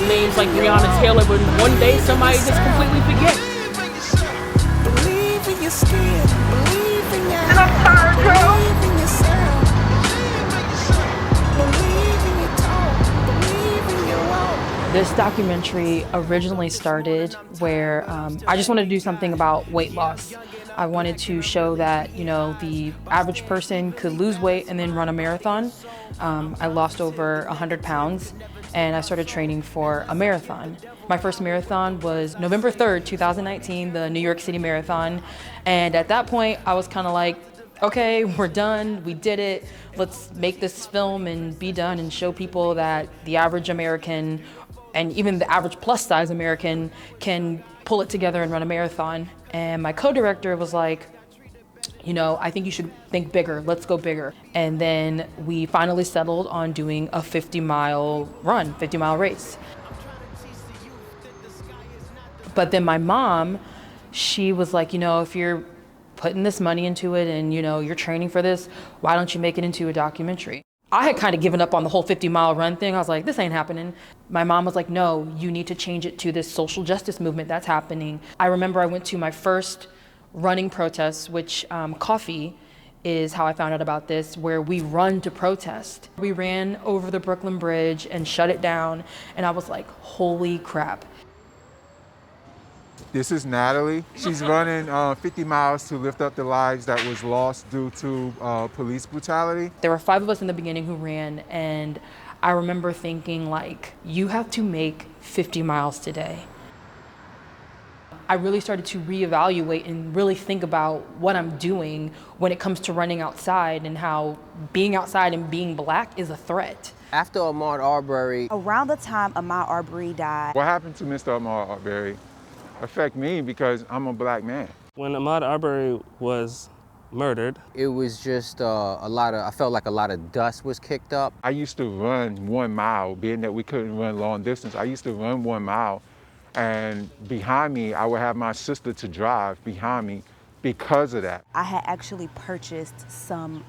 names like Breonna Taylor, but one day somebody just completely forget. Believe in your skin, believe in your And I'm tired, believe in yourself, believe in your talk, believe in your walk. This documentary originally started where I just wanted to do something about weight loss. I wanted to show that, you know, the average person could lose weight and then run a marathon. I lost over 100 pounds and I started training for a marathon. My first marathon was November 3rd, 2019, the New York City Marathon. And at that point, I was kind of like, okay, we're done, we did it. Let's make this film and be done and show people that the average American and even the average plus size American can pull it together and run a marathon. And my co-director was like, you know, I think you should think bigger, let's go bigger. And then we finally settled on doing a 50-mile run, 50-mile race. But then my mom, she was like, you know, if you're putting this money into it and, you know, you're training for this, why don't you make it into a documentary? I had kind of given up on the whole 50-mile run thing. I was like, this ain't happening. My mom was like, no, you need to change it to this social justice movement that's happening. I remember I went to my first running protest, which coffee is how I found out about this, where we run to protest. We ran over the Brooklyn Bridge and shut it down. And I was like, holy crap. This is Nattalyee. She's running 50 miles to lift up the lives that was lost due to police brutality. There were 5 of us in the beginning who ran, and I remember thinking, like, you have to make 50 miles today. I really started to reevaluate and really think about what I'm doing when it comes to running outside and how being outside and being Black is a threat. After Ahmaud Arbery. Around the time Ahmaud Arbery died. What happened to Mr. Ahmaud Arbery affect me because I'm a Black man. When Ahmaud Arbery was murdered, it was just I felt like a lot of dust was kicked up. I used to run 1 mile, being that we couldn't run long distance. I used to run 1 mile, and behind me, I would have my sister to drive behind me because of that. I had actually purchased some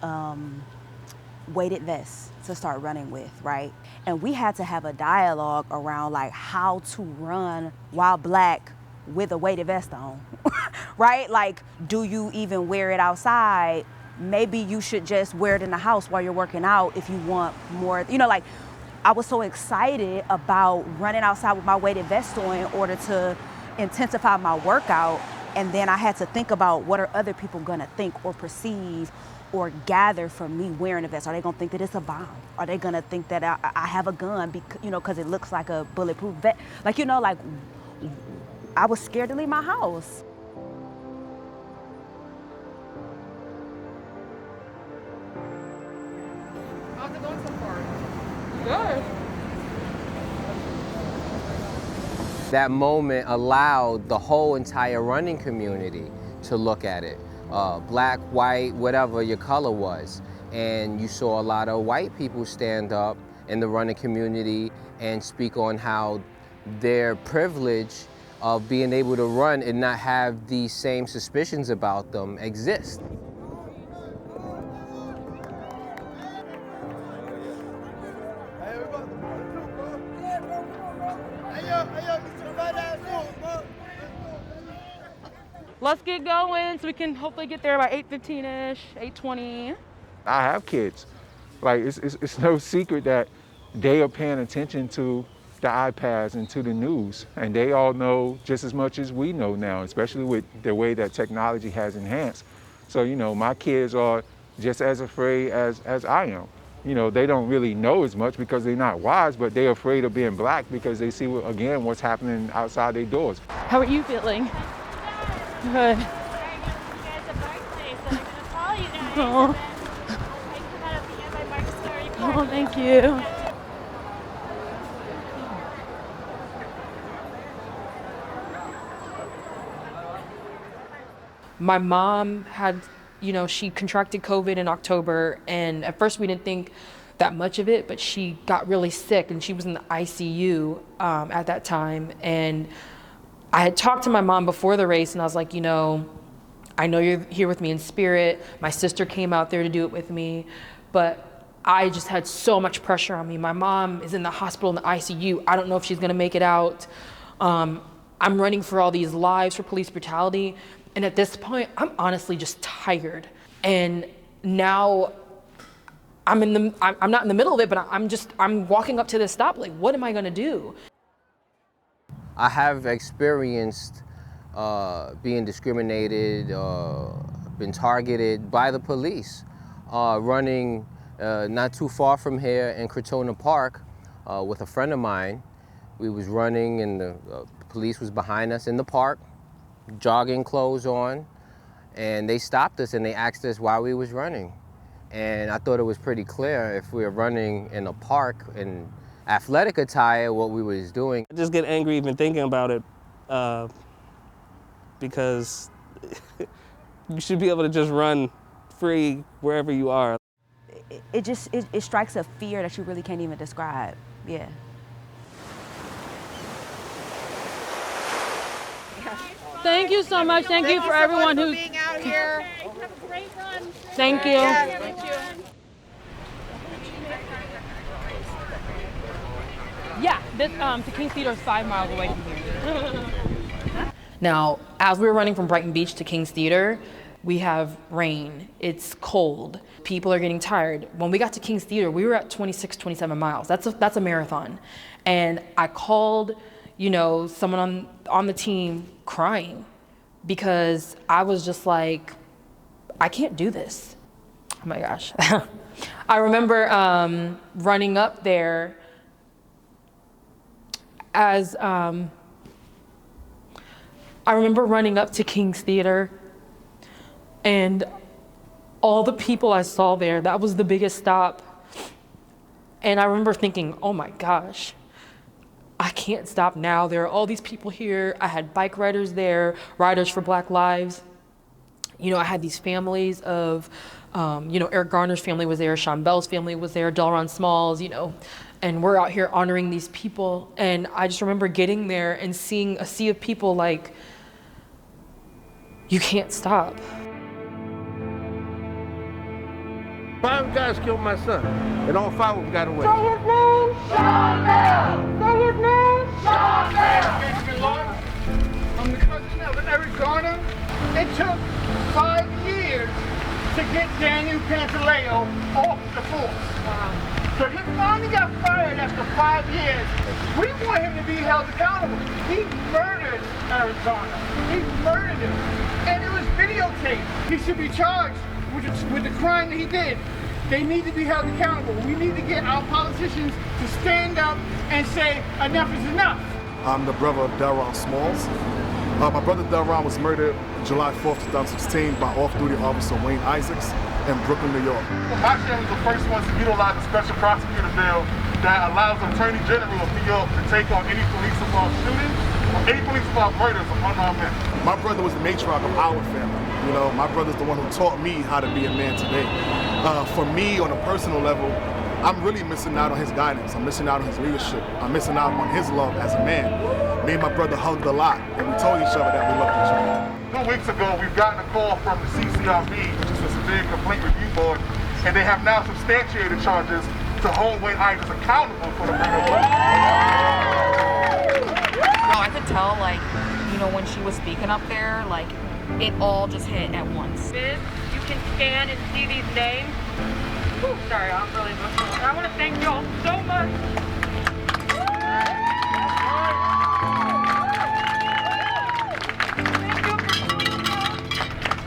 weighted vests to start running with, right? And we had to have a dialogue around like how to run while Black with a weighted vest on, right? Like, do you even wear it outside? Maybe you should just wear it in the house while you're working out if you want more, you know, like, I was so excited about running outside with my weighted vest on in order to intensify my workout. And then I had to think about what are other people gonna think or perceive or gather from me wearing a vest. Are they gonna think that it's a bomb? Are they gonna think that I have a gun, because, you know, because it looks like a bulletproof vest? Like, you know, like, I was scared to leave my house. How's it going so far? Good. That moment allowed the whole entire running community to look at it. Black, white, whatever your color was. And you saw a lot of white people stand up in the running community and speak on how their privilege of being able to run and not have these same suspicions about them exist. Let's get going so we can hopefully get there by 8:15-ish, 8:20. I have kids. Like, it's no secret that they are paying attention to the iPads and to the news, and they all know just as much as we know now, especially with the way that technology has enhanced. So, you know, my kids are just as afraid as I am. You know, they don't really know as much because they're not wise, but they're afraid of being Black because they see, again, what's happening outside their doors. How are you feeling? Good. Oh. Oh, thank you. My mom had, you know, she contracted COVID in October, and at first we didn't think that much of it, but she got really sick and she was in the ICU at that time. And I had talked to my mom before the race and I was like, you know, I know you're here with me in spirit. My sister came out there to do it with me, but I just had so much pressure on me. My mom is in the hospital in the ICU. I don't know if she's gonna make it out. I'm running for all these lives for police brutality. And at this point, I'm honestly just tired. And now I'm not in the middle of it, but I'm walking up to this stop, like, what am I gonna do? I have experienced being discriminated, been targeted by the police, running not too far from here in Crotona Park with a friend of mine. We was running and the police was behind us in the park, jogging clothes on, and they stopped us and they asked us why we was running. And I thought it was pretty clear if we were running in a park in athletic attire, what we was doing. I just get angry even thinking about it because you should be able to just run free wherever you are. It strikes a fear that you really can't even describe. Yeah. Thank you so much. Thank you for everyone who's being out here. Have a great run. Thank you. Thank you. Yeah, this to King's Theater is 5 miles away from here. Now, as we were running from Brighton Beach to King's Theater, we have rain, it's cold, people are getting tired. When we got to King's Theater, we were at 26, 27 miles. That's a marathon. And I called, you know, someone on the team crying because I was just like, I can't do this. Oh my gosh. I remember running up there as, I remember running up to King's Theater and all the people I saw there, that was the biggest stop. And I remember thinking, oh my gosh, I can't stop now. There are all these people here. I had bike riders there, Riders for Black Lives. You know, I had these families of, you know, Eric Garner's family was there, Sean Bell's family was there, Delron Smalls, you know, and we're out here honoring these people. And I just remember getting there and seeing a sea of people like, you can't stop. 5 guys killed my son, and all 5 of them got away. Say his name, Sean Bell. Say his name, Sean Bell. I'm the cousin of Eric Garner. It took 5 years to get Daniel Pantaleo off the force. So he finally got fired after 5 years. We want him to be held accountable. He murdered Eric Garner. He murdered him. And it was videotaped. He should be charged with the crime that he did. They need to be held accountable. We need to get our politicians to stand up and say enough is enough. I'm the brother of Delron Smalls. My brother Delron was murdered July 4th, 2016 by off-duty officer Wayne Isaacs in Brooklyn, New York. My family was the first ones to utilize the special prosecutor bill that allows the Attorney General of New York to take on any police involved shooting or any police involved murders of unarmed men. My brother was the matriarch of our family. You know, my brother's the one who taught me how to be a man today. For me, on a personal level, I'm really missing out on his guidance. I'm missing out on his leadership. I'm missing out on his love as a man. Me and my brother hugged a lot, and we told each other that we loved each other. 2 weeks ago, we've gotten a call from the CCRB, which is the Civilian Complaint Review Board, and they have now substantiated charges to hold Wayne Isaacs accountable for the murder of No, I could tell, like, you know, when she was speaking up there, like, it all just hit at once. Viz, you can scan and see these names. Whew, sorry, I'm really emotional. I want to thank y'all so much. Thank you for doing that.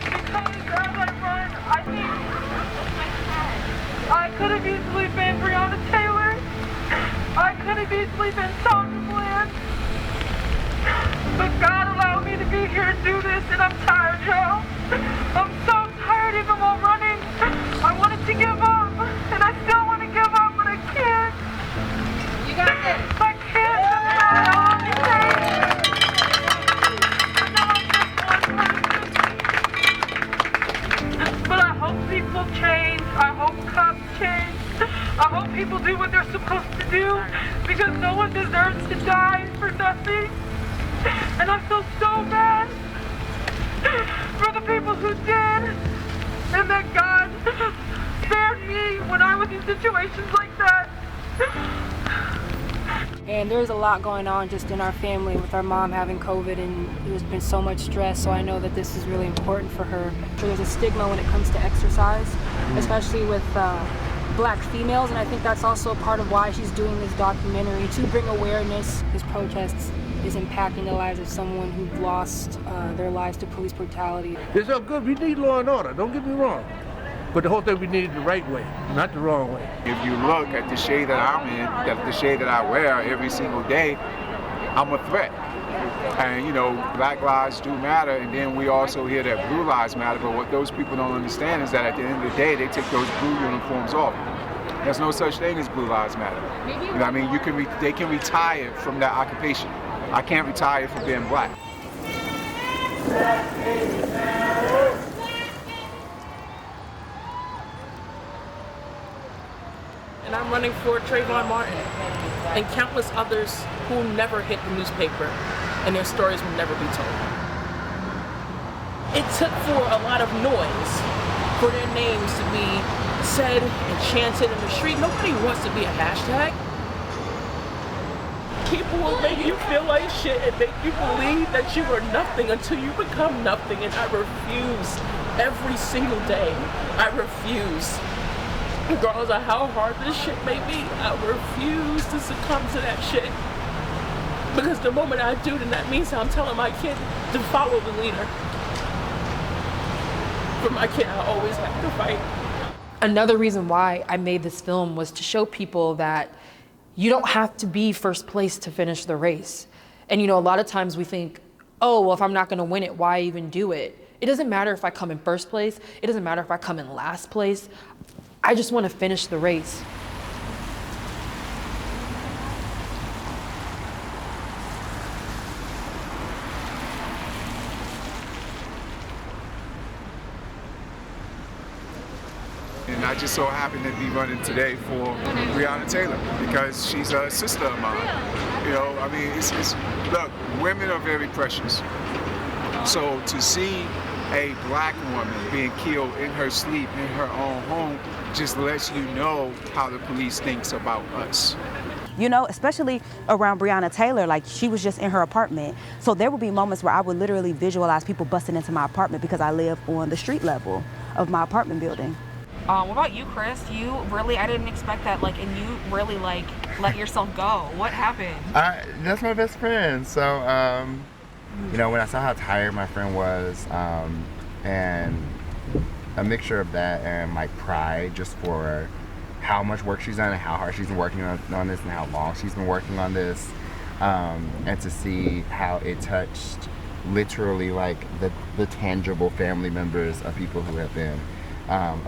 Because as I run, I think I could have easily been Breonna Taylor. I could have easily been Sandra Bland. But God allowed me to be here and do this, and I'm tired, y'all. I'm so tired even while running. I wanted to give up, and I still want to give up, but I can't. You got this. I can't. But I hope people change. I hope cops change. I hope people do what they're supposed to do, because no one deserves to die for nothing. And I feel so bad for the people who did, and that God spared support me when I was in situations like that. And there's a lot going on just in our family with our mom having COVID, and there's been so much stress, so I know that this is really important for her. There's a stigma when it comes to exercise, especially with Black females, and I think that's also part of why she's doing this documentary, to bring awareness. This protest is impacting the lives of someone who lost their lives to police brutality. It's all good. We need law and order, don't get me wrong. But the whole thing, we need it the right way, not the wrong way. If you look at the shade that I'm in, the shade that I wear every single day, I'm a threat. And you know, Black lives do matter, and then we also hear that blue lives matter, but what those people don't understand is that at the end of the day, they take those blue uniforms off. There's no such thing as blue lives matter. You know what I mean? They can retire from that occupation. I can't retire from being Black. And I'm running for Trayvon Martin and countless others who will never hit the newspaper and their stories will never be told. It took for a lot of noise for their names to be said and chanted in the street. Nobody wants to be a hashtag. People will make you feel like shit and make you believe that you are nothing until you become nothing, and I refuse every single day. I refuse. Regardless of how hard this shit may be, I refuse to succumb to that shit. Because the moment I do, then that means I'm telling my kid to follow the leader. For my kid, I always have to fight. Another reason why I made this film was to show people that you don't have to be first place to finish the race. And you know, a lot of times we think, oh, well, if I'm not gonna win it, why even do it? It doesn't matter if I come in first place. It doesn't matter if I come in last place. I just want to finish the race. And I just so happen to be running today for Breonna Taylor because she's a sister of mine. You know, I mean, look, women are very precious. So to see a Black woman being killed in her sleep in her own home just lets you know how the police thinks about us. You know, especially around Breonna Taylor, like she was just in her apartment. So there would be moments where I would literally visualize people busting into my apartment because I live on the street level of my apartment building. What about you, Chris? You really, I didn't expect that, like, and you really, like, let yourself go. What happened? That's my best friend. So, you know, when I saw how tired my friend was, and a mixture of that and my pride just for how much work she's done and how hard she's been working on this and how long she's been working on this, and to see how it touched literally like the tangible family members of people who have been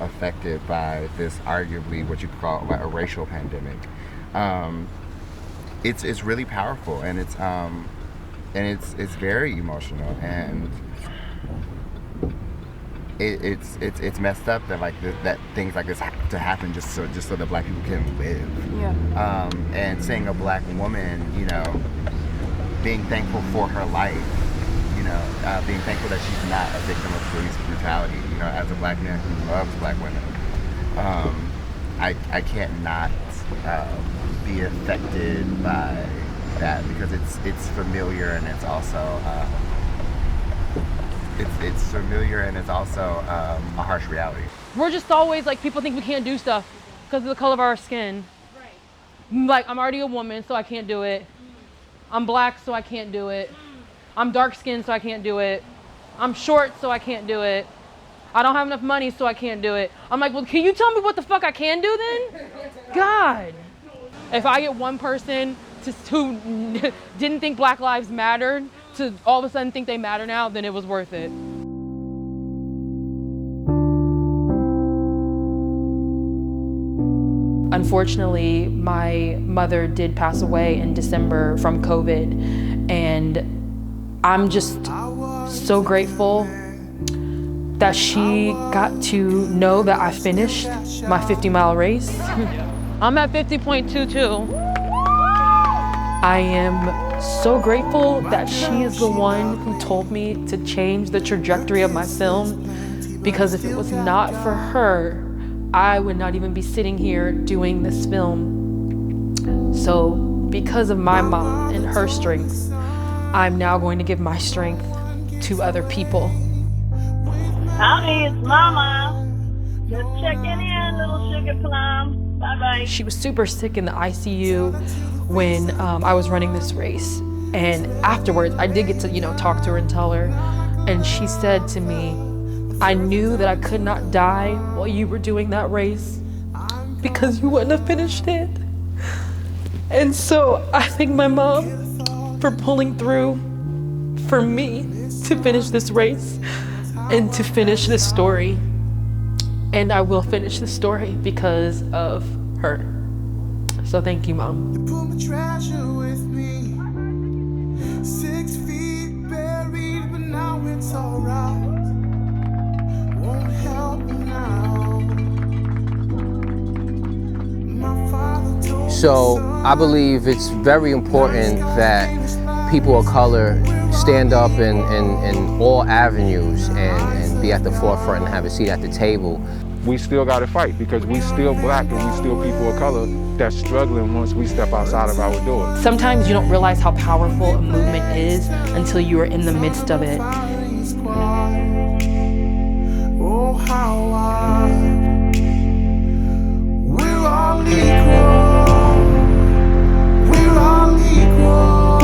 affected by this arguably what you could call like a racial pandemic. It's really powerful, and it's very emotional, and it's messed up that like that things like this have to happen just so that Black people can live. Yeah. And seeing a Black woman, you know, being thankful for her life, you know, being thankful that she's not a victim of police brutality. You know, as a Black man who loves Black women, I can't not be affected by that because it's familiar, and it's also it's familiar, and it's also a harsh reality. We're just always like, people think we can't do stuff because of the color of our skin. Right. Like, I'm already a woman, so I can't do it. I'm Black, so I can't do it. I'm dark skinned, so I can't do it. I'm short, so I can't do it. I don't have enough money, so I can't do it. I'm like, well, can you tell me what the fuck I can do then? God. If I get one person who didn't think Black lives mattered to all of a sudden think they matter now, then it was worth it. Unfortunately, my mother did pass away in December from COVID, and I'm just so grateful that she got to know that I finished my 50-mile race. I'm at 50.22. I am so grateful that she is the one who told me to change the trajectory of my film, because if it was not for her, I would not even be sitting here doing this film. So because of my mom and her strength, I'm now going to give my strength to other people. Howdy, it's Mama. Just checking in, little sugar plum. Bye-bye. She was super sick in the ICU when I was running this race. And afterwards, I did get to, talk to her and tell her. And she said to me, I knew that I could not die while you were doing that race because you wouldn't have finished it. And so I thank my mom for pulling through for me to finish this race and to finish this story. And I will finish this story because of her. So thank you, Mom. You put my treasure with me. 6 feet buried, but now it's alright. Won't help me now. My father told me So I believe it's very important that people of color stand up in all avenues and be at the forefront and have a seat at the table. We still got to fight because we still black and we still people of color that's struggling once we step outside of our door. Sometimes you don't realize how powerful a movement is until you are in the midst of it. Oh, how we're all equal. We're all equal.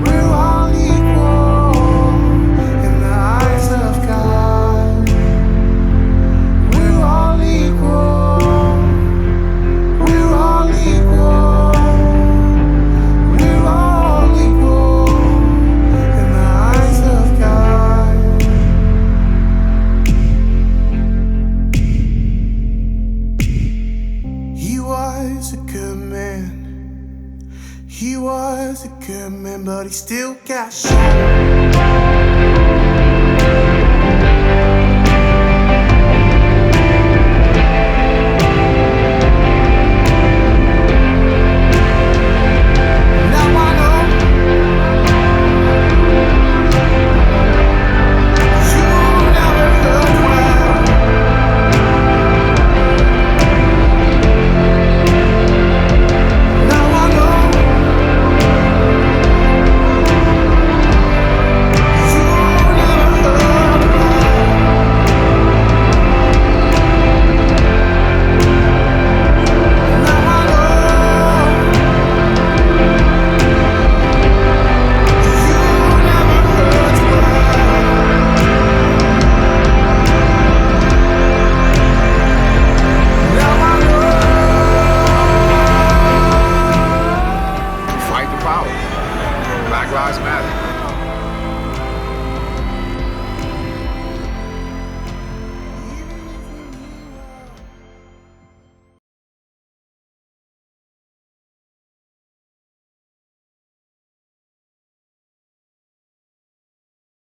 We're all equal in the eyes of God. We're all equal. We're all equal. We're all equal in the eyes of God. He was a good man. He was a good man, but he still got shot. Fight the power. Black Lives Matter.